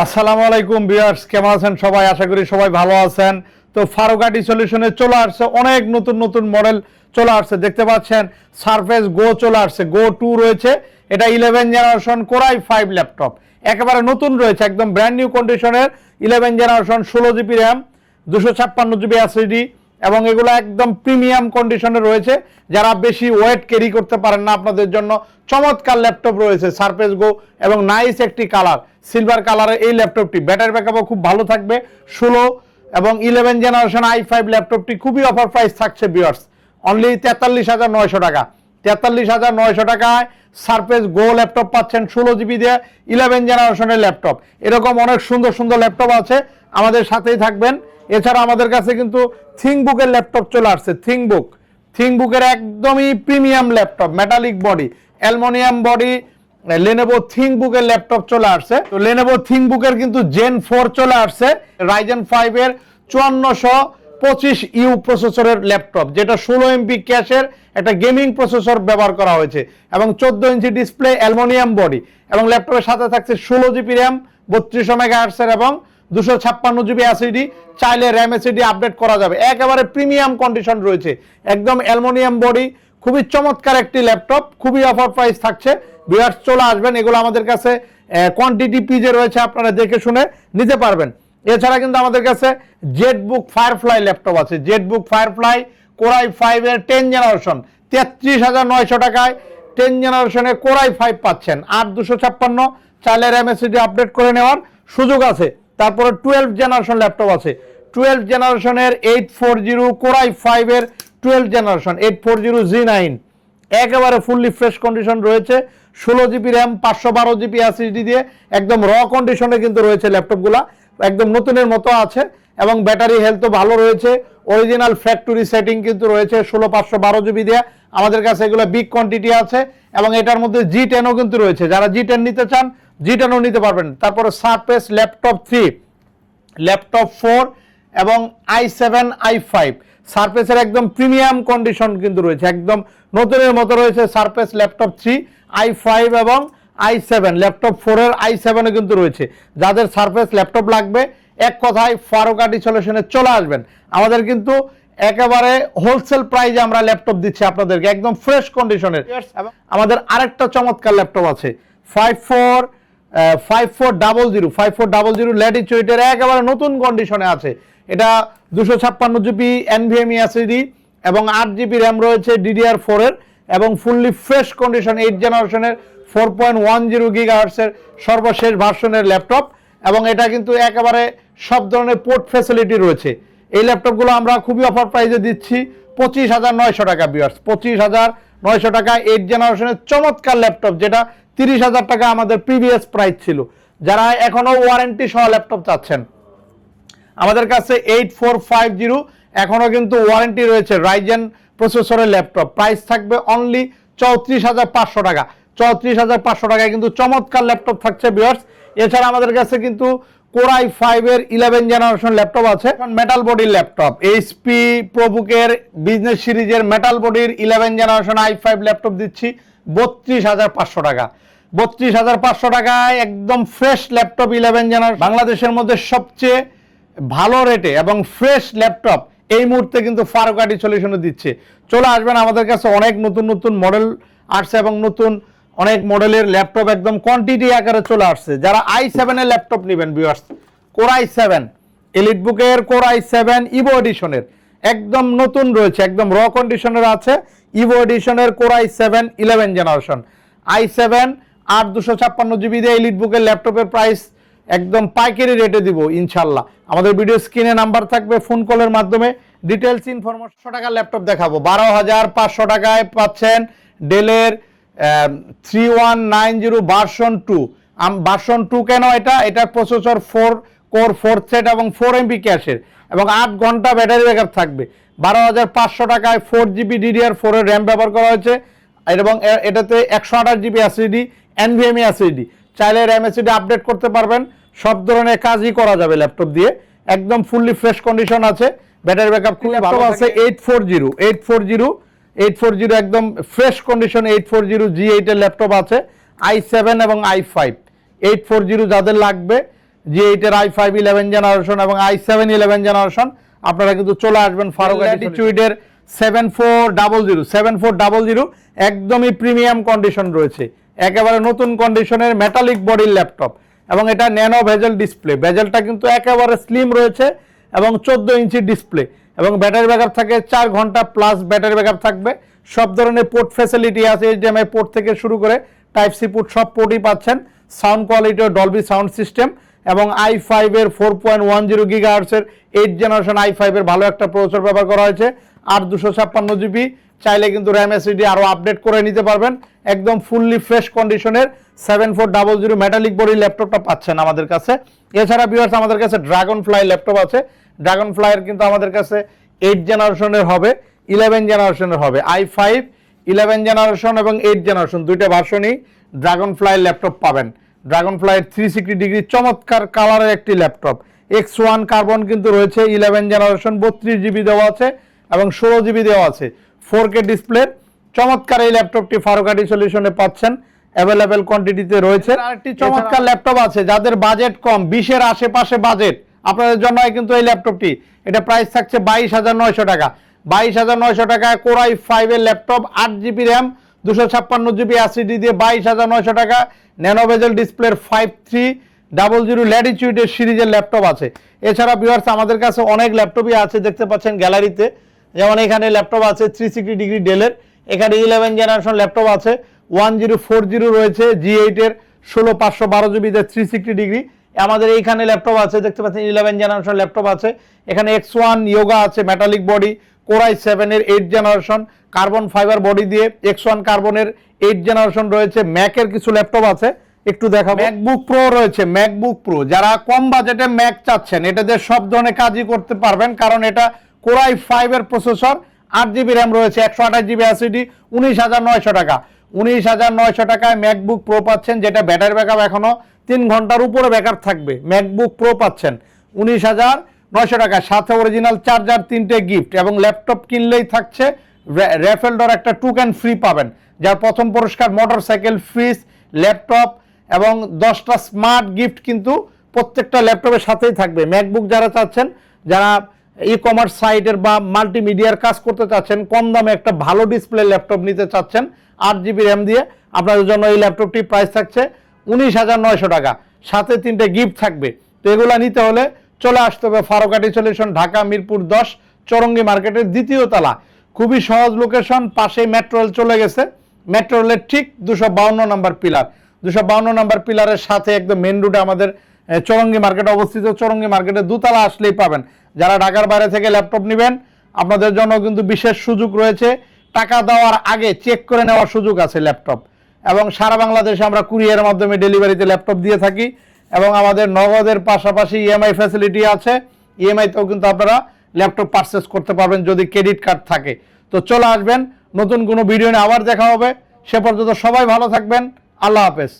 আসসালামু আলাইকুম ভিউয়ার্স, কেমন আছেন সবাই? আশা করি সবাই ভালো আছেন। তো ফারুক আইটি সলিউশনে চলে আসছে অনেক নতুন নতুন মডেল চলে আসছে। দেখতে পাচ্ছেন সারফেস গো চলে আসছে, গো 2 রয়েছে। এটা 11 জেনারেশন কোরাই 5 ল্যাপটপ, একেবারে নতুন রয়েছে, একদম ব্র্যান্ড নিউ কন্ডিশনের 11 generation, 16 GB RAM, 256 GB SSD, এবং এগুলো একদম প্রিমিয়াম কন্ডিশনে রয়েছে। যারা বেশি ওয়েট ক্যারি করতে পারেন না, আপনাদের জন্য চমৎকার ল্যাপটপ রয়েছে সারফেস গো, এবং নাইস একটি কালার, সিলভার কালারের এই ল্যাপটপটি। ব্যাটারি ব্যাকআপও খুব ভালো থাকবে। 16 এবং 11 জেনারেশন i5 ল্যাপটপটি খুবই অফার প্রাইস থাকছে ভিউয়ার্স, অনলি 43,900 টাকা। 43,900 টাকায় সারফেস গো ল্যাপটপ পাচ্ছেন, 16 জিবি দিয়ে 11 জেনারেশনের ল্যাপটপ। এরকম অনেক সুন্দর সুন্দর ল্যাপটপ আছে, আমাদের সাথেই থাকবেন। এছাড়া আমাদের কাছে কিন্তু থিংকবুকের ল্যাপটপ চলে আসছে। থিংকবুকের একদমই premium laptop, metallic body, aluminium body, Lenovo থিংকবুকের ল্যাপটপ চলে আসছে। তো লেনোভো থিংকবুকের কিন্তু জেন 4 চলে আসছে, রাইজেন 5 এর 5425U প্রসেসরের ল্যাপটপ, যেটা 16 এমবি ক্যাশের একটা গেমিং প্রসেসর ব্যবহার করা হয়েছে, এবং 14 ইঞ্চি ডিসপ্লে, অ্যালুমিনিয়াম বডি, এবং ল্যাপটপের সাথে থাকছে 16 জিবি র্যাম, 3200 মেগাহার্টজের এবং 256 জিবি এসএসডি। চাইলে র্যাম এসএসডি আপডেট করা যাবে। একেবারে প্রিমিয়াম কন্ডিশন রয়েছে, একদম অ্যালুমিনিয়াম বডি, খুবই চমৎকার একটি ল্যাপটপ, খুবই অফার প্রাইস থাকছে। ভিউয়ার্স চলে আসবেন, এগুলো আমাদের কাছে কোয়ান্টিটি পিজে রয়েছে, আপনারা দেখে শুনে নিতে পারবেন। এছাড়া কিন্তু আমাদের কাছে জেটবুক ফায়ারফ্লাই ল্যাপটপ আছে। জেটবুক ফায়ারফ্লাই কোরাই 5 এর 10 জেনারেশন, 33,900 টাকায় 10 জেনারেশনে কোরাই 5 পাচ্ছেন। 8256, চাইলে র্যাম এসএসডি আপডেট করে নেওয়ার সুযোগ আছে। তারপরে 12 জেনারেশন ল্যাপটপ আছে, 12 জেনারেশনের 840 কোরাই 5 এর 12 জেনারেশন 840G9, একেবারে ফুললি ফ্রেশ কন্ডিশন রয়েছে। 16 জিবি র্যাম, 512 জিবি এসএসডি দিয়ে একদম র কন্ডিশনে কিন্তু রয়েছে ল্যাপটপগুলা, একদম নতুনের মতো আছে, এবং ব্যাটারি হেলথও ভালো রয়েছে। অরিজিনাল ফ্যাক্টরি সেটিং কিন্তু রয়েছে 16512 জিবি দিয়ে। আমাদের কাছে এগুলো বিগ কোয়ান্টিটি আছে, এবং এটার মধ্যে G10ও কিন্তু রয়েছে। যারা G10 নিতে চান G10ও নিতে পারবেন। তারপরে সারফেস ল্যাপটপ 3, ল্যাপটপ 4 এবং i7 i5 সারফেসের একদম প্রিমিয়াম কন্ডিশন কিন্তু রয়েছে, একদম নতুনের মতো রয়েছে। সারফেস ল্যাপটপ 3, i5 এবং i7, ল্যাপটপ 4 এর i7ও কিন্তু রয়েছে। যাদের সারফেস ল্যাপটপ লাগবে, এক কথায় ফারুক আইটি সলিউশনে চলে আসবেন। আমাদের কিন্তু একেবারে হোলসেল প্রাইজে আমরা ল্যাপটপ দিচ্ছি আপনাদেরকে, একদম ফ্রেশ কন্ডিশনের। আমাদের আরেকটা চমৎকার ল্যাপটপ আছে, 5400 ল্যাটিটিউডের, একেবারে নতুন কন্ডিশনে আছে। এটা 256 জিবি এনভিএমই এসএসডি এবং 8 জিবি র্যাম রয়েছে DDR4 এর, এবং ফুললি ফ্রেশ কন্ডিশন 8 জেনারেশনের 4.10 গিগাহার্টজের সর্বশেষ ভার্সনের ল্যাপটপ, এবং এটা কিন্তু একেবারে সব ধরনের পোর্ট ফ্যাসিলিটি রয়েছে। এই ল্যাপটপগুলো আমরা খুবই অফার প্রাইসে দিচ্ছি 25,900 টাকা ভিউয়ার্স, 25,900 টাকা 8 জেনারেশনের চমৎকার ল্যাপটপ, যেটা 30,000 টাকা আমাদের প্রিভিয়াস প্রাইস ছিল। যারা এখনো ওয়ারেন্টি সহ ল্যাপটপ চাচ্ছেন, আমাদের কাছে 8450 এখনো কিন্তু ওয়ারেন্টি রয়েছে রাইজেন প্রসেসরের ল্যাপটপ। প্রাইস থাকবে অনলি 34,500 টাকা। 34,500 টাকায় কিন্তু চমৎকার ল্যাপটপ থাকছে ভিউয়ার্স। এছাড়া আমাদের কাছে কিন্তু কোরাই 5 এর 11 জেনারেশন ল্যাপটপ আছে, মেটাল বডির ল্যাপটপ, এইচপি প্রোবুকের বিজনেস সিরিজের মেটাল বডির 11 জেনারেশন i5 ল্যাপটপ দিচ্ছি 32,500 টাকা। 32,500 টাকায় একদম ফ্রেশ ল্যাপটপ 11 জেনারেশন, বাংলাদেশের মধ্যে সবচেয়ে ভালো রেটে এবং ফ্রেশ ল্যাপটপ এই মুহূর্তে কিন্তু ফারুক আইটি সলিউশনে দিচ্ছে। চলে আসবেন, আমাদের কাছে অনেক নতুন নতুন মডেল আসছে, এবং নতুন অনেক মডেলের ল্যাপটপ একদম কোয়ান্টিটি আকারে চলে আসছে। যারা i7 এর ল্যাপটপ নেবেন ভিউয়ার্স, কোরাই 7 এলিটবুকের কোরাই 7 ইভো এডিশনের একদম নতুন রয়েছে, একদম র কন্ডিশনের আছে। ইভো এডিশনের কোরাই 7 11 জেনারেশন i7 8256 জিবি দিয়ে এলিটবুকের ল্যাপটপের প্রাইস একদম পাইকারি রেটে দিব ইনশাল্লাহ। আমাদের ভিডিও স্ক্রিনে নাম্বার থাকবে, ফোন কলের মাধ্যমে ডিটেলস ইনফরমেশন। টাকার ল্যাপটপ দেখাবো, 12,500 টাকায় পাচ্ছেন ডেলের 3190 ভার্সন 2। ভার্সন 2 কেন? এটা প্রসেসর 4 কোর 4 থ্রেড এবং 4 এমবি ক্যাশের, এবং 8 ঘন্টা ব্যাটারি ব্যাকআপ থাকবে। 12,500 টাকায় 4 জিবি DDR4 এর র্যাম ব্যবহার করা হয়েছে, এবং এটাতে 128 জিবি এসএসডি এনভিএমই এসএসডি। চাইলে র্যাম এসএসডি আপডেট করতে পারবেন, সব ধরনের কাজই করা যাবে ল্যাপটপ দিয়ে। একদম ফুললি ফ্রেশ কন্ডিশন আছে, ব্যাটারি ব্যাকআপ খুবই ভালো আছে। 840 একদম ফ্রেশ কন্ডিশন 840G8 এর ল্যাপটপ আছে, i7 এবং i5 840 যাদের লাগবে G8 এর i5 11 জেনারেশন এবং i7 11 জেনারেশন, আপনারা কিন্তু চলে আসবেন ফারুক ল্যাটিটিউডের 7400 একদমই প্রিমিয়াম কন্ডিশন রয়েছে, একেবারে নতুন কন্ডিশনের মেটালিক বডির ল্যাপটপ এবং এটা ন্যানো ভেজেল ডিসপ্লে, ভেজেলটা কিন্তু একেবারে স্লিম রয়েছে এবং 14 ইঞ্চি ডিসপ্লে এবং ব্যাটারি ব্যাকআপ থাকে 4 ঘন্টা প্লাস ব্যাটারি ব্যাকআপ থাকবে। সব ধরনের পোর্ট ফ্যাসিলিটি আছে, HDMI পোর্ট থেকে শুরু করে টাইপ সি পোর্ট সব পোর্টই পাচ্ছেন। সাউন্ড কোয়ালিটি ও ডলবি সাউন্ড সিস্টেম এবং i5 এর 4.10 GHz এর 8 জেনারেশন i5 এর ভালো একটা প্রসেসর ব্যবহার করা হয়েছে। আর 256 জিবি, চাইলে কিন্তু র্যাম এসএসডি আরও আপডেট করে নিতে পারবেন। একদম ফুললি ফ্রেশ কন্ডিশনের 7400 মেটালিক বডি ল্যাপটপটা পাচ্ছেন আমাদের কাছে। এছাড়া ভিউয়ার্স আমাদের কাছে ড্রাগন ফ্লাই ল্যাপটপ আছে। ড্রাগন ফ্লাইয়ের কিন্তু আমাদের কাছে 8 জেনারেশনের হবে, 11 জেনারেশনের হবে। i5 11 জেনারেশন এবং 8 জেনারেশন দুইটা ভার্সনই ড্রাগন ফ্লাই ল্যাপটপ পাবেন। ড্রাগন ফ্লাইয়ের 360 ডিগ্রি চমৎকার কালারের একটি ল্যাপটপ। X1 কার্বন কিন্তু রয়েছে, 11 জেনারেশন 32 জিবি দেওয়া আছে এবং 16 জিবি দেওয়া আছে। 4K ডিসপ্লে চমৎকার এই ল্যাপটপটি ফারুক আইটি সলিউশনে পাচ্ছেন, অ্যাভেলেবেল কোয়ান্টিটিতে রয়েছে। আরেকটি চমৎকার ল্যাপটপ আছে যাদের বাজেট কম, 20 এর আশেপাশে বাজেট, আপনাদের জন্য কিন্তু এই ল্যাপটপটি, এটা প্রাইস থাকছে 22,900 টাকা। 22,900 টাকায় Core i5 এর laptop, 8 GB RAM, 256 GB SSD দিয়ে 22,900 টাকা। ন্যানো বেজেল ডিসপ্লের 5300 ল্যাটিটিউডের সিরিজের ল্যাপটপ আছে। এছাড়া ভিউয়ার্স আমাদের কাছে অনেক ল্যাপটপই আছে, দেখতে পাচ্ছেন গ্যালারিতে। যেমন এখানে ল্যাপটপ আছে 360 ডিগ্রি ডেলের, এখানে 11 জেনারেশন ল্যাপটপ আছে, 1040 রয়েছে G8 এর 16512 জিবি 360 ডিগ্রি। আমাদের এইখানে ল্যাপটপ আছে, দেখতে পাচ্ছেন 11 জেনারেশন ল্যাপটপ আছে। এখানে X1 ইয়োগা আছে মেটালিক বডি, Core i7 এর 8 জেনারেশন কার্বন ফাইবার বডি দিয়ে, X1 কার্বনের 8 জেনারেশন রয়েছে। ম্যাকের কিছু ল্যাপটপ আছে, একটু দেখাবো। ম্যাকবুক প্রো রয়েছে, ম্যাকবুক প্রো যারা কম বাজেটে ম্যাক চাচ্ছেন, এটাতে সব ধরনের কাজই করতে পারবেন, কারণ এটা Core i5 এর প্রসেসর, 8 জিবি র্যাম রয়েছে, 128 জিবি এসএসডি, 19,900 টাকা। 19,900 টাকায় ম্যাকবুক প্রো পাচ্ছেন, যেটা ব্যাটারি ব্যাকআপ এখনো 3 ঘন্টার উপরে ব্যাকআপ থাকবে। ম্যাকবুক প্রো পাচ্ছেন 19,900 টাকা, সাথে অরিজিনাল চার্জার, 3টে গিফট এবং ল্যাপটপ কিনলেই থাকছে র্যাফেল ড্র একটা টোকেন ফ্রি পাবেন, যার প্রথম পুরস্কার মোটরসাইকেল, ফ্রিজ, ল্যাপটপ এবং 10টা স্মার্ট গিফট কিন্তু প্রত্যেকটা ল্যাপটপের সাথেই থাকবে। ম্যাকবুক যারা চাচ্ছেন, যারা ই কমার্স সাইটের বা মাল্টিমিডিয়ার কাজ করতে চাচ্ছেন, কম দামে একটা ভালো ডিসপ্লে ল্যাপটপ নিতে চাচ্ছেন 8 জিবি র্যাম দিয়ে, আপনাদের জন্য এই ল্যাপটপটি প্রাইস থাকছে 19,900 টাকা, সাথে 3টে গিফট থাকবে। তো এগুলো নিতে হলে চলে আসতে হবে ফারুক আইটি সলিউশন, ঢাকা মিরপুর 10 চৌরঙ্গি মার্কেটের 2য় তলা। খুবই সহজ লোকেশন, পাশেই মেট্রো রেল চলে গেছে। মেট্রো রেলের ঠিক 252 নম্বর পিলার, 252 নম্বর পিলারের সাথে একদম মেন রোডে আমাদের চৌরঙ্গি মার্কেট অবস্থিত। চৌরঙ্গি মার্কেটে 2তলা আসলেই পাবেন। যারা ঢাকার বাইরে থেকে ল্যাপটপ নেবেন, আপনাদের জন্য কিন্তু বিশেষ সুযোগ রয়েছে, টাকা দেওয়ার আগে চেক করে নেওয়ার সুযোগ আছে ল্যাপটপ, এবং সারা বাংলাদেশে আমরা কুরিয়ারের মাধ্যমে ডেলিভারিতে ল্যাপটপ দিয়ে থাকি এবং আমাদের নগদের পাশাপাশি ইএমআই ফ্যাসিলিটি আছে। ইএমআইতেও কিন্তু আপনারা ল্যাপটপ পারচেস করতে পারবেন যদি ক্রেডিট কার্ড থাকে। তো চলে আসবেন, নতুন কোনো ভিডিও নিয়ে আবার দেখা হবে। সে পর্যন্ত সবাই ভালো থাকবেন, আল্লাহ হাফেজ।